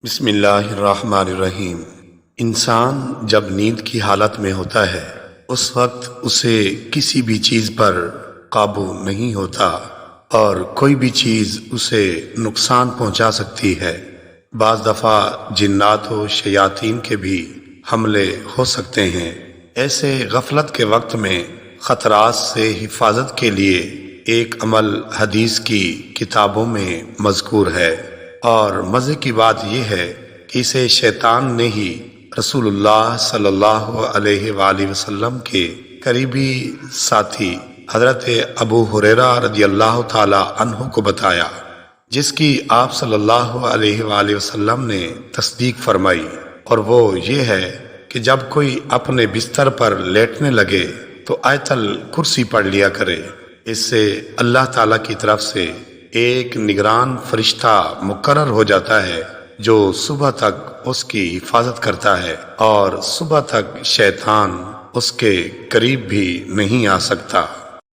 بسم اللہ الرحمن الرحیم۔ انسان جب نیند کی حالت میں ہوتا ہے اس وقت اسے کسی بھی چیز پر قابو نہیں ہوتا اور کوئی بھی چیز اسے نقصان پہنچا سکتی ہے۔ بعض دفعہ جنات و شیاطین کے بھی حملے ہو سکتے ہیں۔ ایسے غفلت کے وقت میں خطرات سے حفاظت کے لیے ایک عمل حدیث کی کتابوں میں مذکور ہے، اور مزے کی بات یہ ہے کہ اسے شیطان نے ہی رسول اللہ صلی اللہ علیہ وآلہ وسلم کے قریبی ساتھی حضرت ابو ہریرہ رضی اللہ تعالی عنہ کو بتایا، جس کی آپ صلی اللہ علیہ وآلہ وسلم نے تصدیق فرمائی، اور وہ یہ ہے کہ جب کوئی اپنے بستر پر لیٹنے لگے تو آیت الکرسی پڑھ لیا کرے۔ اس سے اللہ تعالیٰ کی طرف سے ایک نگران فرشتہ مقرر ہو جاتا ہے جو صبح تک اس کی حفاظت کرتا ہے، اور صبح تک شیطان اس کے قریب بھی نہیں آ سکتا۔